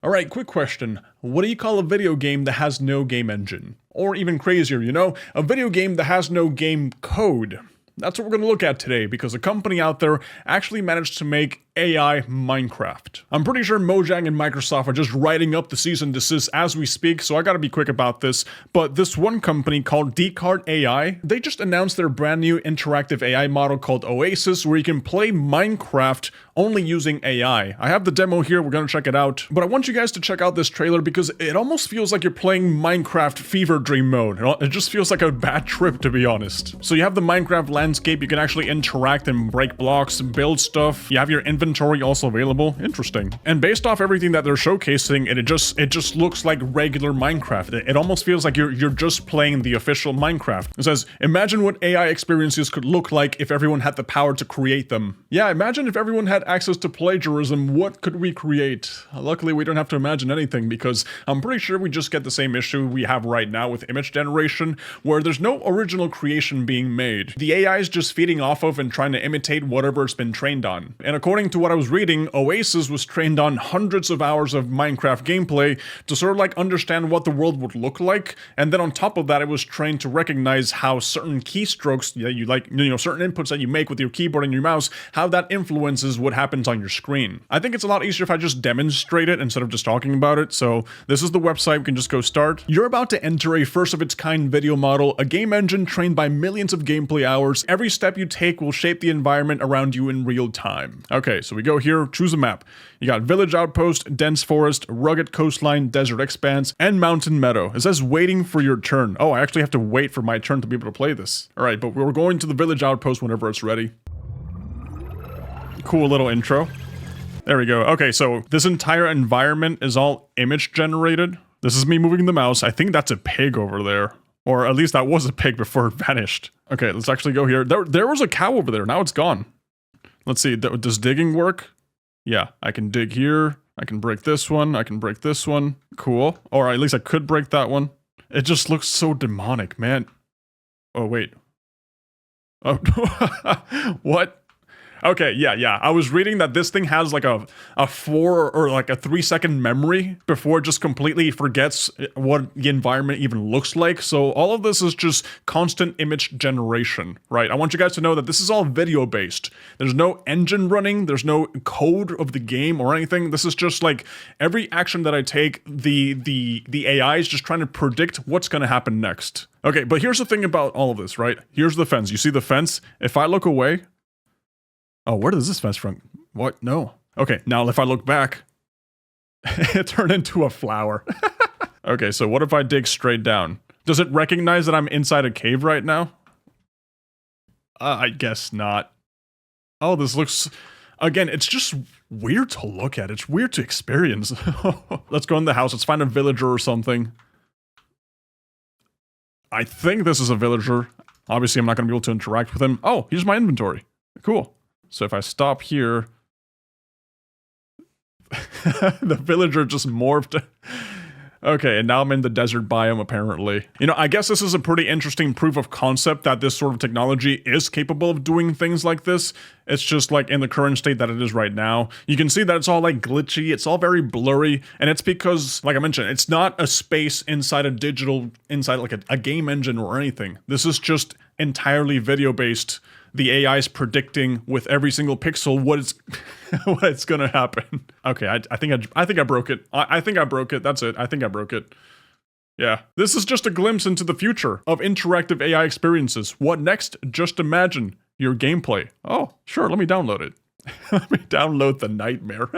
Alright, quick question. What do you call a video game that has no game engine? Or even crazier, a video game that has no game code? That's what we're going to look at today, because a company out there actually managed to make AI Minecraft. I'm pretty sure Mojang and Microsoft are just writing up the cease and desist as we speak, so I gotta be quick about this. But this one company called Descartes AI, they just announced their brand new interactive AI model called Oasis, where you can play Minecraft only using AI. I have the demo here, we're gonna check it out. But I want you guys to check out this trailer because it almost feels like you're playing Minecraft fever dream mode. It just feels like a bad trip, to be honest. So you have the Minecraft landscape, you can actually interact and break blocks, build stuff. You have your inventory also available. Interesting. And based off everything that they're showcasing, it just looks like regular Minecraft. It almost feels like you're just playing the official Minecraft. It says, imagine what AI experiences could look like if everyone had the power to create them. Yeah, imagine if everyone had access to plagiarism, what could we create? Luckily, we don't have to imagine anything because I'm pretty sure we just get the same issue we have right now with image generation, where there's no original creation being made. The AI is just feeding off of and trying to imitate whatever it's been trained on. And according to what I was reading, Oasis was trained on hundreds of hours of Minecraft gameplay to sort of like understand what the world would look like, and then on top of that, it was trained to recognize how certain keystrokes that you like, certain inputs that you make with your keyboard and your mouse, how that influences what happens on your screen. I think it's a lot easier if I just demonstrate it instead of just talking about it, so this is the website, we can just go start. You're about to enter a first-of-its-kind video model, a game engine trained by millions of gameplay hours. Every step you take will shape the environment around you in real time. Okay, so we go here, choose a map. You got village outpost, dense forest, rugged coastline, desert expanse, and mountain meadow. It says waiting for your turn. Oh, I actually have to wait for my turn to be able to play this. All right, but we're going to the village outpost whenever it's ready. Cool little intro. There we go. Okay, so this entire environment is all image generated. This is me moving the mouse. I think that's a pig over there. Or at least that was a pig before it vanished. Okay, let's actually go here. There was a cow over there. Now it's gone. Let's see, does digging work? Yeah, I can dig here. I can break this one. I can break this one. Cool. Or at least I could break that one. It just looks so demonic, man. Oh, wait. Oh, what? Okay, yeah. I was reading that this thing has like a 4 or like a 3-second memory before it just completely forgets what the environment even looks like. So all of this is just constant image generation, right? I want you guys to know that this is all video based. There's no engine running, there's no code of the game or anything. This is just like every action that I take, the AI is just trying to predict what's going to happen next. Okay, but here's the thing about all of this, right? Here's the fence. You see the fence? If I look away, oh, where does this fence from? What? No. Okay, now if I look back, it turned into a flower. Okay, so what if I dig straight down? Does it recognize that I'm inside a cave right now? I guess not. Oh, this looks... Again, it's just weird to look at. It's weird to experience. Let's go in the house. Let's find a villager or something. I think this is a villager. Obviously, I'm not going to be able to interact with him. Oh, here's my inventory. Cool. So if I stop here, the villager just morphed. Okay, and now I'm in the desert biome, apparently. I guess this is a pretty interesting proof of concept that this sort of technology is capable of doing things like this. It's just like in the current state that it is right now. You can see that it's all like glitchy, it's all very blurry, and it's because, like I mentioned, it's not a space inside like a game engine or anything. This is just entirely video-based. The AI is predicting with every single pixel what it's gonna happen. Okay, I think I broke it. I think I broke it. That's it. I think I broke it. Yeah, this is just a glimpse into the future of interactive AI experiences. What next? Just imagine your gameplay. Oh, sure. Let me download it. Let me download the nightmare.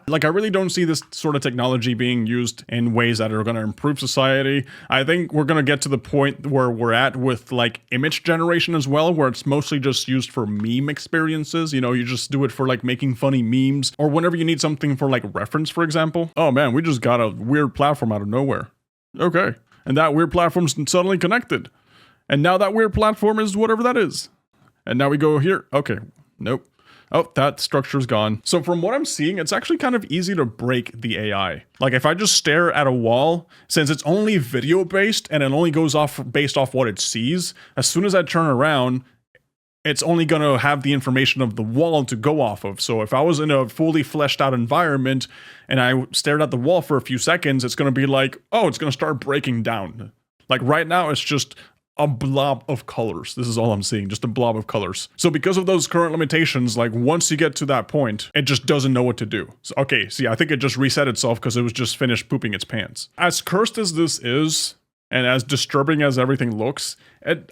Like, I really don't see this sort of technology being used in ways that are going to improve society. I think we're going to get to the point where we're at with, like, image generation as well, where it's mostly just used for meme experiences. You just do it for, like, making funny memes, or whenever you need something for, like, reference, for example. Oh, man, we just got a weird platform out of nowhere. Okay. And that weird platform's suddenly connected. And now that weird platform is whatever that is. And now we go here. Okay. Nope. Oh, that structure's gone. So from what I'm seeing, it's actually kind of easy to break the AI. Like if I just stare at a wall, since it's only video based and it only goes off based off what it sees, as soon as I turn around, it's only going to have the information of the wall to go off of. So if I was in a fully fleshed out environment and I stared at the wall for a few seconds, it's going to be like, oh, it's going to start breaking down. Like right now, it's just a blob of colors. This is all I'm seeing, just a blob of colors. So because of those current limitations, like once you get to that point, it just doesn't know what to do. So, okay, see, I think it just reset itself because it was just finished pooping its pants. As cursed as this is, and as disturbing as everything looks,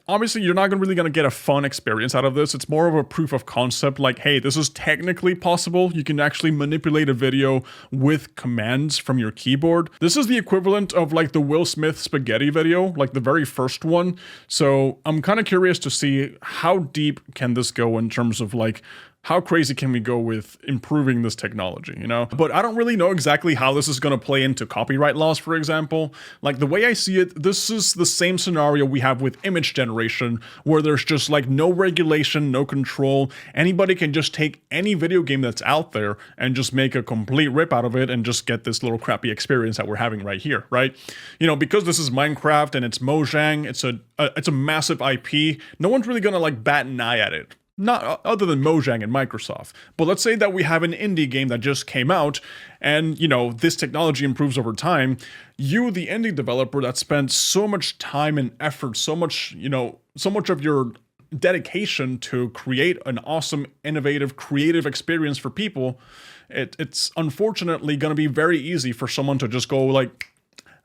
obviously you're not really going to get a fun experience out of this. It's more of a proof of concept, like, hey, this is technically possible. You can actually manipulate a video with commands from your keyboard. This is the equivalent of like the Will Smith spaghetti video, like the very first one. So I'm kind of curious to see how deep can this go in terms of like, how crazy can we go with improving this technology, you know? But I don't really know exactly how this is going to play into copyright laws, for example. Like the way I see it, this is the same scenario we have with image generation, where there's just like no regulation, no control. Anybody can just take any video game that's out there and just make a complete rip out of it and just get this little crappy experience that we're having right here, right? You know, because this is Minecraft and it's Mojang, it's a massive IP, no one's really going to like bat an eye at it. Not other than Mojang and Microsoft. But let's say that we have an indie game that just came out and, you know, this technology improves over time. You, the indie developer that spent so much time and effort, so much of your dedication to create an awesome, innovative, creative experience for people, it's unfortunately going to be very easy for someone to just go like,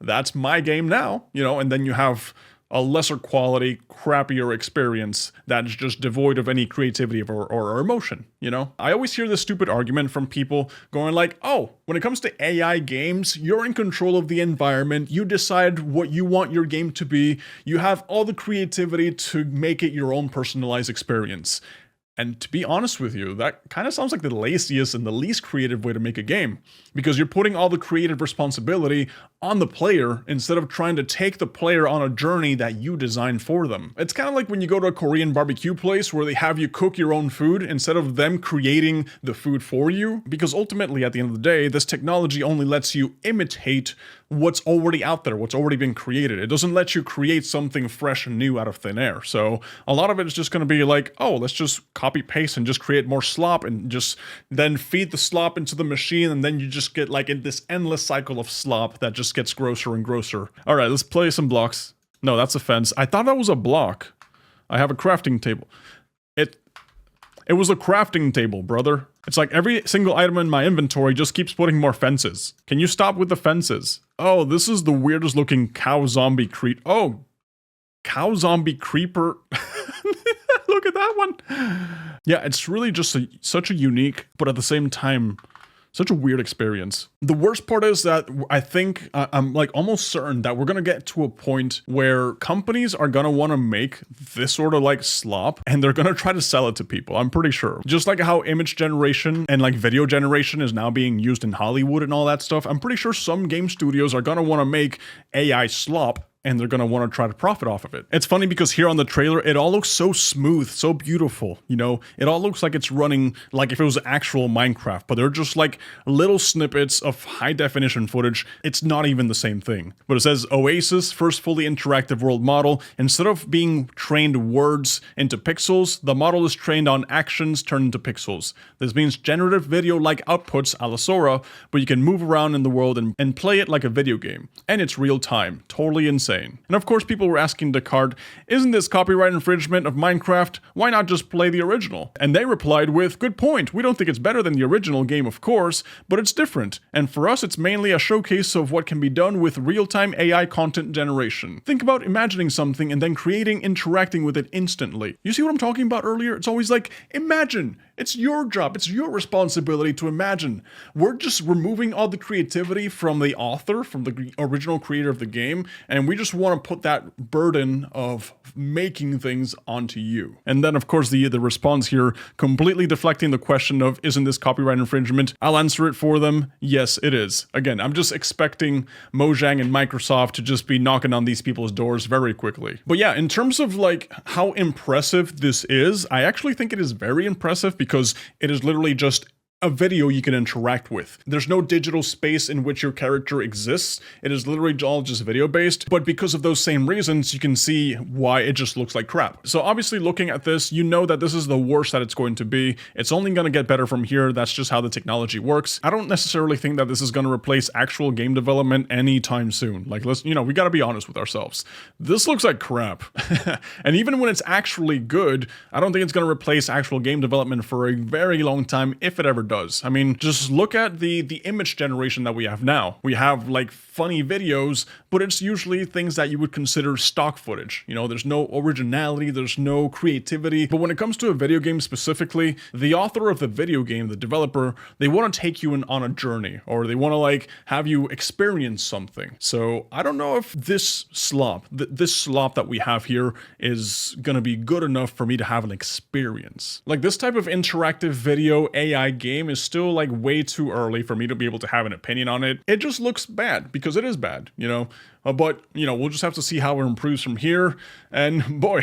that's my game now, you know, and then you have a lesser quality, crappier experience that's just devoid of any creativity or emotion, you know? I always hear this stupid argument from people going like, oh, when it comes to AI games, you're in control of the environment, you decide what you want your game to be, you have all the creativity to make it your own personalized experience. And to be honest with you, that kind of sounds like the laziest and the least creative way to make a game, because you're putting all the creative responsibility on the player instead of trying to take the player on a journey that you designed for them. It's kind of like when you go to a Korean barbecue place where they have you cook your own food instead of them creating the food for you, because ultimately at the end of the day, this technology only lets you imitate what's already out there, what's already been created. It doesn't let you create something fresh and new out of thin air. So a lot of it is just going to be like, oh, let's just copy paste and just create more slop and just then feed the slop into the machine, and then you just get like in this endless cycle of slop that just gets grosser and grosser. All right, let's play some blocks. No, that's a fence. I thought that was a block. I have a crafting table. It was a crafting table, brother. It's like every single item in my inventory just keeps putting more fences. Can you stop with the fences? Oh, this is the weirdest looking cow zombie creep. Oh, cow zombie creeper. Look at that one. Yeah, it's really just such a unique, but at the same time, such a weird experience. The worst part is that I think I'm like almost certain that we're gonna get to a point where companies are gonna want to make this sort of like slop and they're gonna try to sell it to people. I'm pretty sure. Just like how image generation and like video generation is now being used in Hollywood and all that stuff, I'm pretty sure some game studios are gonna want to make AI slop and they're going to want to try to profit off of it. It's funny because here on the trailer, it all looks so smooth, so beautiful, you know? It all looks like it's running like if it was actual Minecraft, but they're just like little snippets of high definition footage. It's not even the same thing. But it says Oasis, first fully interactive world model. Instead of being trained words into pixels, the model is trained on actions turned into pixels. This means generative video-like outputs a la Sora, but you can move around in the world and play it like a video game. And it's real time, totally insane. And of course people were asking Descartes, isn't this copyright infringement of Minecraft? Why not just play the original? And they replied with, good point, we don't think it's better than the original game of course, but it's different. And for us it's mainly a showcase of what can be done with real-time AI content generation. Think about imagining something and then interacting with it instantly. You see what I'm talking about earlier? It's always like, imagine. It's your job, it's your responsibility to imagine. We're just removing all the creativity from the author, from the original creator of the game, and we just want to put that burden of making things onto you. And then of course the response here, completely deflecting the question of, isn't this copyright infringement? I'll answer it for them. Yes, it is. Again, I'm just expecting Mojang and Microsoft to just be knocking on these people's doors very quickly. But yeah, in terms of like how impressive this is, I actually think it is very impressive because it is literally just a video you can interact with. There's no digital space in which your character exists. It is literally all just video based, but because of those same reasons, you can see why it just looks like crap. So obviously looking at this, you know that this is the worst that it's going to be. It's only going to get better from here. That's just how the technology works. I don't necessarily think that this is going to replace actual game development anytime soon. Like, let's, we got to be honest with ourselves. This looks like crap. And even when it's actually good, I don't think it's going to replace actual game development for a very long time, if it ever does. I mean, just look at the image generation that we have now. We have like funny videos, but it's usually things that you would consider stock footage. There's no originality, there's no creativity. But when it comes to a video game specifically, the author of the video game, the developer, they want to take you on a journey, or they want to like have you experience something. So I don't know if this slop that we have here is gonna be good enough for me to have an experience. Like, this type of interactive video AI game is still like way too early for me to be able to have an opinion on it. It just looks bad because it is bad, but we'll just have to see how it improves from here. And boy,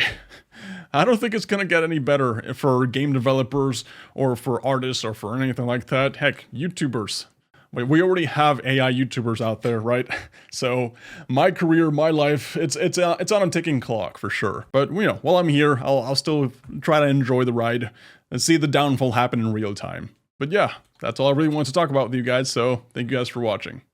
I don't think it's gonna get any better for game developers or for artists or for anything like that. Heck, YouTubers. We already have AI YouTubers out there, right? So my career, my life, it's on a ticking clock for sure. But while I'm here, I'll still try to enjoy the ride and see the downfall happen in real time. But yeah, that's all I really wanted to talk about with you guys, so thank you guys for watching.